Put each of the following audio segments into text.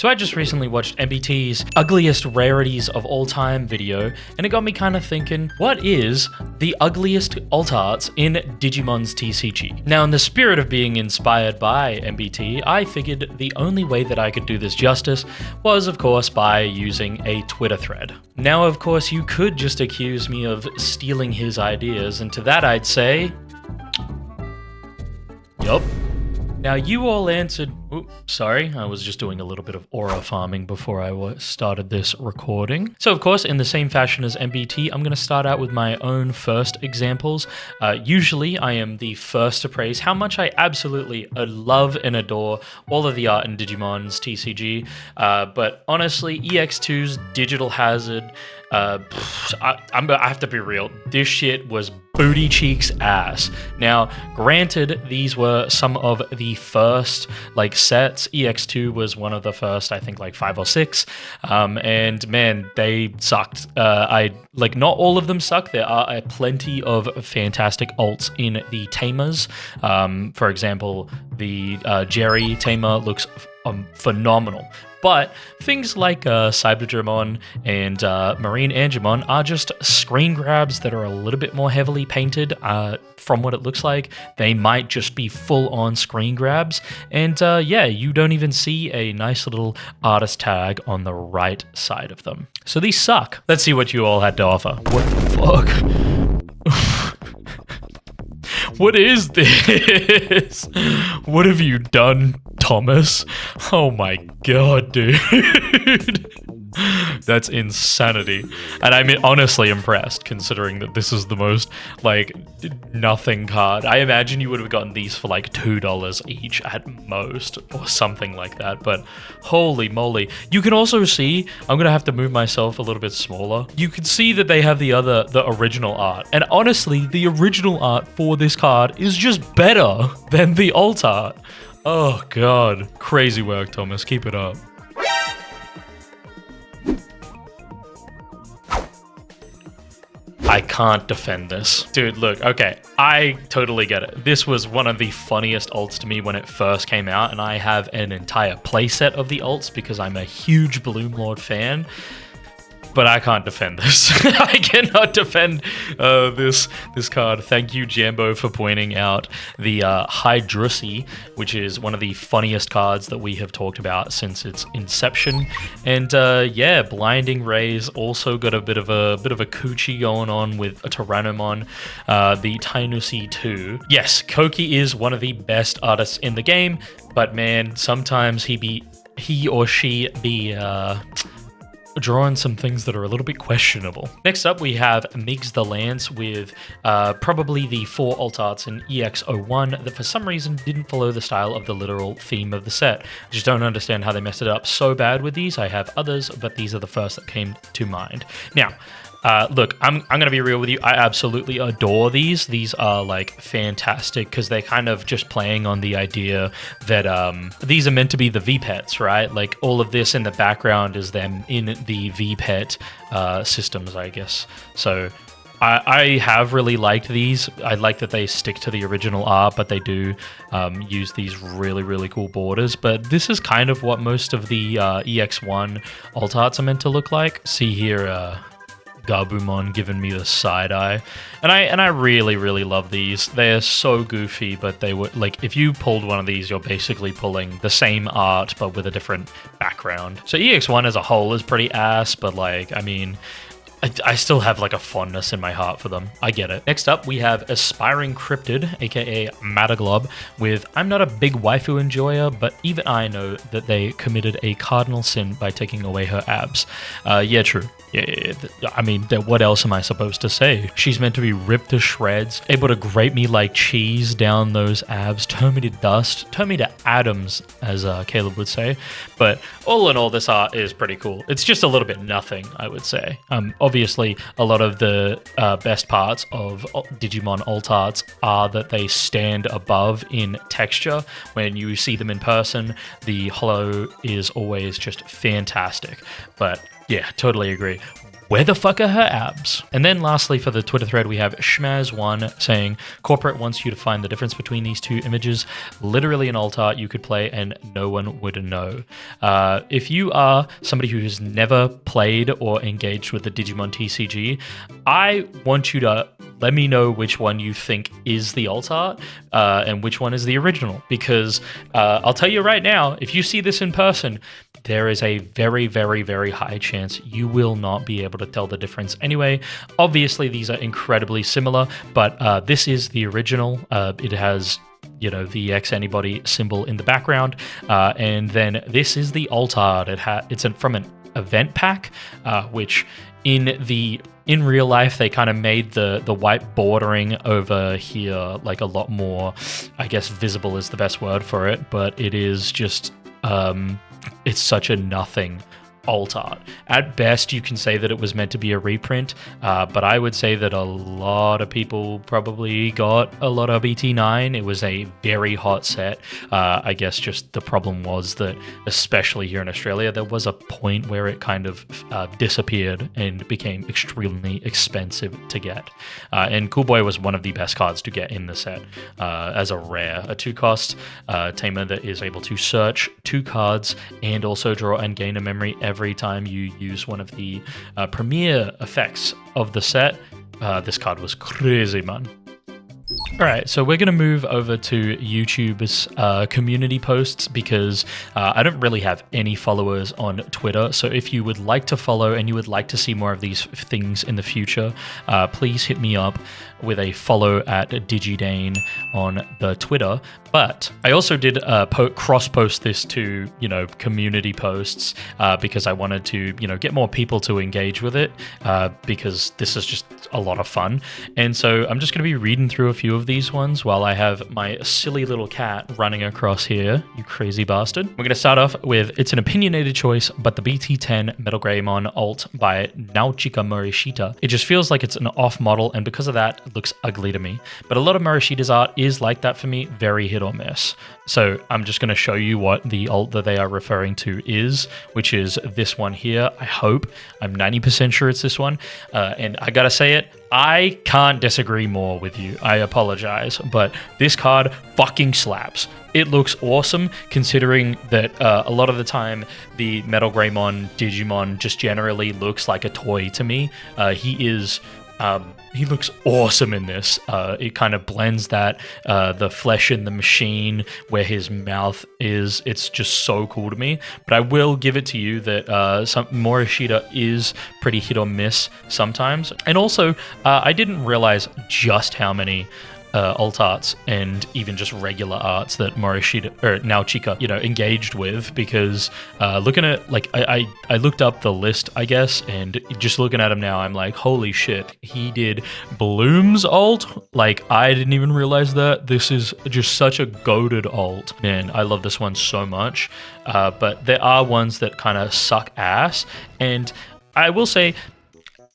So I just recently watched MBT's ugliest rarities of all time video, and it got me kind of thinking, what is the ugliest alt arts in Digimon's TCG? Now, in the spirit of being inspired by MBT, I figured the only way that I could do this justice was, of course, by using a Twitter thread. Now, of course, you could just accuse me of stealing his ideas, and to that I'd say, yup. Now, you all answered... Oops, sorry, I was just doing a little bit of aura farming before I started this recording. So, of course, in the same fashion as MBT, I'm going to start out with my own first examples. Usually, I am the first to praise how much I absolutely love and adore all of the art in Digimon's TCG. But honestly, EX2's Digital Hazard... I have to be real. This shit was booty cheeks ass. Now, granted, these were some of the first sets. EX2 was one of the first, I think, 5 or 6. And man, they sucked. Not all of them suck. There are plenty of fantastic alts in the tamers. For example, the Jerry tamer looks phenomenal. But things like Cyberdramon and Marine Angemon are just screen grabs that are a little bit more heavily painted from what it looks like. They might just be full-on screen grabs. And yeah, you don't even see a nice little artist tag on the right side of them. So these suck. Let's see what you all had to offer. What the fuck? What is this? What have you done, Thomas? Oh my god, dude. That's insanity. And I'm honestly impressed, considering that this is the most, nothing card. I imagine you would have gotten these for, $2 each at most, or something like that, but holy moly. You can also see, I'm gonna have to move myself a little bit smaller. You can see that they have the original art, and honestly, the original art for this card is just better than the alt art. Oh god. Crazy work, Thomas. Keep it up. I can't defend this. Dude, look, okay, I totally get it. This was one of the funniest alts to me when it first came out, and I have an entire playset of the alts because I'm a huge Bloomlord fan. But I can't defend this. I cannot defend this card. Thank you, Jambo, for pointing out the Hydrussy, which is one of the funniest cards that we have talked about since its inception. And yeah, Blinding Rays also got a bit of a coochie going on with a Tyrannomon, the Tainusi 2. Yes, Koki is one of the best artists in the game, but man, sometimes he or she be drawing some things that are a little bit questionable. Next up, we have Migs the Lance with probably the 4 alt arts in EX01 that for some reason didn't follow the style of the literal theme of the set. I just don't understand how they messed it up so bad with these. I have others, but these are the first that came to mind. Now, look, I'm going to be real with you. I absolutely adore these. These are fantastic because they're kind of just playing on the idea that these are meant to be the VPETs, right? All of this in the background is them in the VPET systems, I guess. So I have really liked these. I like that they stick to the original art, but they do use these really, really cool borders. But this is kind of what most of the EX1 alt arts are meant to look like. See here, Gabumon giving me the side eye, and I really, really love these. They're so goofy, but they were if you pulled one of these, you're basically pulling the same art but with a different background. So EX1 as a whole is pretty ass, but I mean, I still have a fondness in my heart for them. I get it. Next up, we have Aspiring Cryptid, aka Mataglob, with I'm not a big waifu enjoyer, but even I know that they committed a cardinal sin by taking away her abs. Yeah, true. Yeah, I mean, what else am I supposed to say? She's meant to be ripped to shreds, able to grate me like cheese down those abs, turn me to dust, turn me to atoms, as Caleb would say. But all in all, this art is pretty cool. It's just a little bit nothing, I would say. Obviously, a lot of the best parts of Digimon alt arts are that they stand above in texture. When you see them in person, the holo is always just fantastic. But yeah, totally agree. Where the fuck are her abs? And then lastly, for the Twitter thread, we have Schmaz1 saying, corporate wants you to find the difference between these two images. Literally an alt art you could play and no one would know. If you are somebody who has never played or engaged with the Digimon TCG, I want you to let me know which one you think is the alt art and which one is the original. Because I'll tell you right now, if you see this in person, there is a very, very, very high chance you will not be able to tell the difference anyway. Obviously, these are incredibly similar, but this is the original. It has, you know, the X Anybody symbol in the background. And then this is the alt art. It's from an event pack, which in real life, they kind of made the white bordering over here like a lot more, I guess, visible is the best word for it, but it is just... it's such a nothing alt art. At best, you can say that it was meant to be a reprint, but I would say that a lot of people probably got a lot of BT9. It was a very hot set. I guess just the problem was that, especially here in Australia, there was a point where it kind of disappeared and became extremely expensive to get. And Cool Boy was one of the best cards to get in the set as a rare, a 2-cost tamer that is able to search 2 cards and also draw and gain a memory every time you use one of the premier effects of the set. This card was crazy, man. All right, so we're going to move over to YouTube's community posts because I don't really have any followers on Twitter. So if you would like to follow and you would like to see more of these things in the future, please hit me up with a follow at Dane on the Twitter. But I also did cross-post this to, you know, community posts because I wanted to, you know, get more people to engage with it because this is just a lot of fun. And so I'm just going to be reading through a few of these ones while I have my silly little cat running across here, you crazy bastard. We're going to start off with, it's an opinionated choice, but the BT10 Metal Greymon alt by Naochika Morishita. It just feels like it's an off model, and because of that, it looks ugly to me. But a lot of Morishita's art is like that for me, very hit or miss. So I'm just going to show you what the alt that they are referring to is, which is this one here. I hope. I'm 90% sure it's this one. And I gotta say it, I can't disagree more with you. I apologize, but this card fucking slaps. It looks awesome considering that a lot of the time the Metal Greymon Digimon just generally looks like a toy to me. He looks awesome in this. It kind of blends that, the flesh in the machine where his mouth is. It's just so cool to me. But I will give it to you that Morishita is pretty hit or miss sometimes. And also, I didn't realize just how many alt arts and even just regular arts that Morishita or Naochika, you know, engaged with, because looking at, like, I looked up the list, I guess, and just looking at him now, I'm like, holy shit, he did Bloom's alt. Like, I didn't even realize that. This is just such a goated alt. Man, I love this one so much. But there are ones that kind of suck ass, and I will say,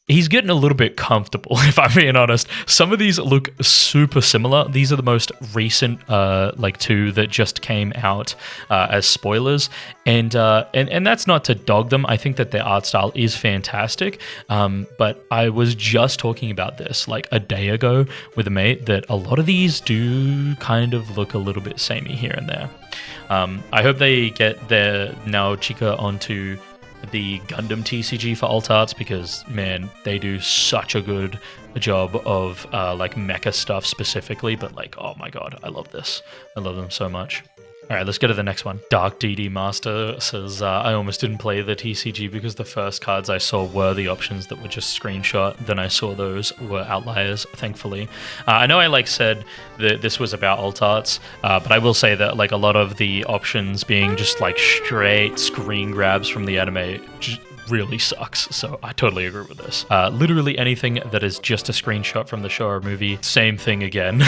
he's getting a little bit comfortable, if I'm being honest. Some of these look super similar. These are the most recent, like 2 that just came out as spoilers, and that's not to dog them. I think that their art style is fantastic. But I was just talking about this like a day ago with a mate that a lot of these do kind of look a little bit samey here and there. I hope they get their Naochika onto the Gundam TCG for alt arts, because man, they do such a good job of like mecha stuff specifically, but like, oh my god, I love this. I love them so much. All right, let's go to the next one. Dark DD Master says, I almost didn't play the TCG because the first cards I saw were the options that were just screenshot. Then I saw those were outliers, thankfully. I know I like said that this was about alt arts, but I will say that like a lot of the options being just like straight screen grabs from the anime just really sucks, so I totally agree with this. Literally anything that is just a screenshot from the show or movie, same thing again.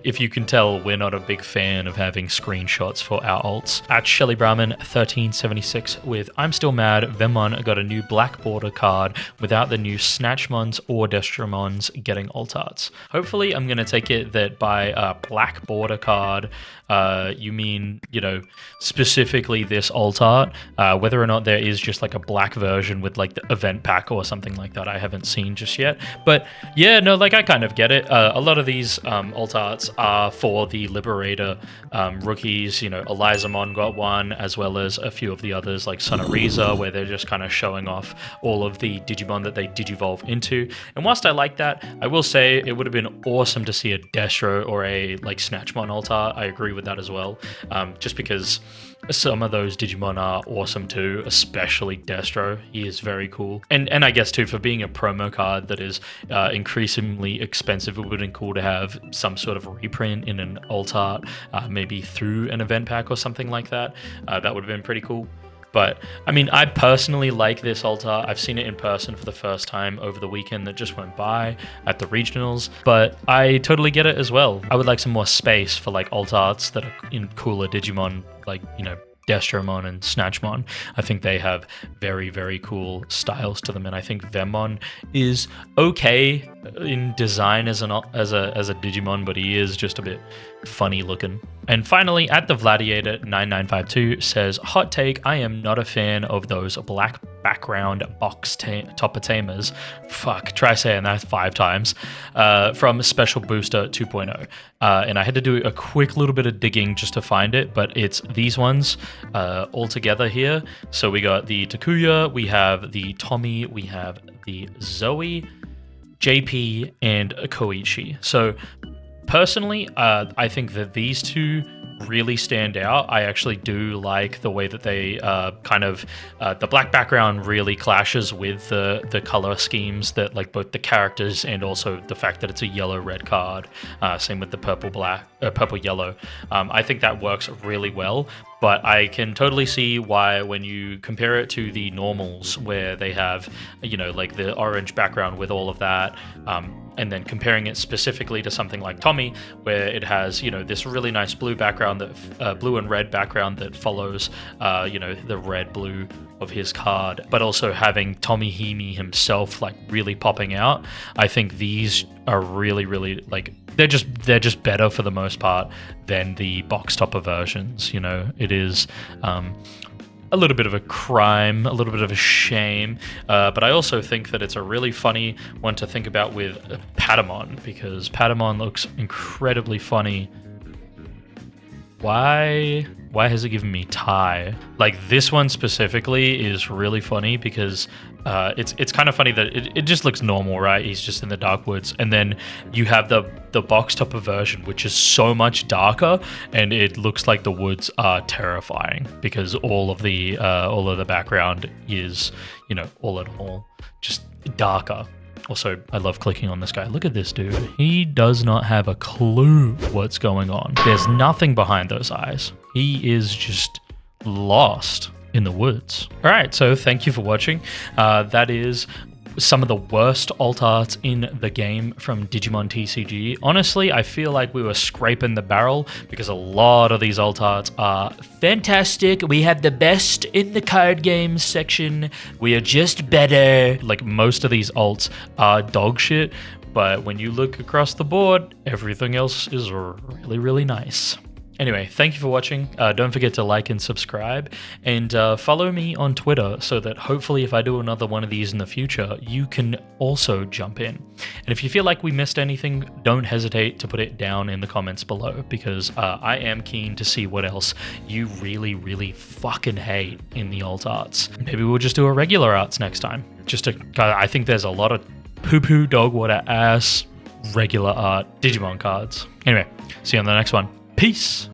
If you can tell, we're not a big fan of having screenshots for our alts. At Shelly Brahman 1376 with I'm Still Mad, Vemon got a new black border card without the new Snatchmons or Destromons getting alt arts. Hopefully I'm going to take it that by a black border card, you mean, you know, specifically this alt art, whether or not there is just like a black version with like the event pack or something like that I haven't seen just yet. But yeah, no, like I kind of get it. A lot of these alt arts are for the Liberator rookies. You know, Elizamon got one, as well as a few of the others like Sonoriza, where they're just kind of showing off all of the Digimon that they digivolve into. And whilst I like that, I will say it would have been awesome to see a Destro or a like Snatchmon alt art. I agree with that as well, just because some of those Digimon are awesome too, especially Destro. He is very cool. And I guess too, for being a promo card that is increasingly expensive, it would have been cool to have some sort of reprint in an alt art, maybe through an event pack or something like that. That would have been pretty cool. But I mean, I personally like this alt art. I've seen it in person for the first time over the weekend that just went by at the regionals, but I totally get it as well. I would like some more space for like alt arts that are in cooler Digimon, like, you know, Destromon and Snatchmon. I think they have very, very cool styles to them, and I think Vemmon is okay in design as a Digimon, but he is just a bit funny looking. And finally, at the Gladiator 9952 says, hot take, I am not a fan of those black background box topper tamers. Fuck, try saying that 5 times. From Special Booster 2.0. And I had to do a quick little bit of digging just to find it, but it's these ones all together here. So we got the Takuya, we have the Tommy, we have the Zoe, JP, and Koichi. So personally, I think that these two really stand out. I actually do like the way that they the black background really clashes with the color schemes that like both the characters and also the fact that it's a yellow-red card. Same with the purple-yellow. I think that works really well. But I can totally see why when you compare it to the normals where they have, you know, like the orange background with all of that, and then comparing it specifically to something like Tommy, where it has, you know, this really nice blue background, that blue and red background that follows, you know, the red-blue of his card, but also having Tommy Himi himself like really popping out. I think these are really, really like they're just better for the most part than the box topper versions. You know, it is a little bit of a crime, a little bit of a shame, but I also think that it's a really funny one to think about with Patamon, because Patamon looks incredibly funny. Why has it given me tie? Like this one specifically is really funny because it's kind of funny that it just looks normal, right? He's just in the dark woods, and then you have the box topper version, which is so much darker, and it looks like the woods are terrifying because all of the background is, you know, all in all just darker. Also, I love clicking on this guy. Look at this dude. He does not have a clue what's going on. There's nothing behind those eyes. He is just lost in the woods. All right, so thank you for watching. That is some of the worst alt arts in the game from Digimon TCG. Honestly, I feel like we were scraping the barrel because a lot of these alt arts are fantastic. We have the best in the card games section. We are just better. Like most of these alts are dog shit, but when you look across the board, everything else is really, really nice. Anyway, thank you for watching. Don't forget to like and subscribe, and follow me on Twitter so that hopefully if I do another one of these in the future, you can also jump in. And if you feel like we missed anything, don't hesitate to put it down in the comments below, because I am keen to see what else you really, really fucking hate in the alt arts. Maybe we'll just do a regular arts next time. I think there's a lot of poo-poo, dog water, ass, regular art Digimon cards. Anyway, see you on the next one. Peace.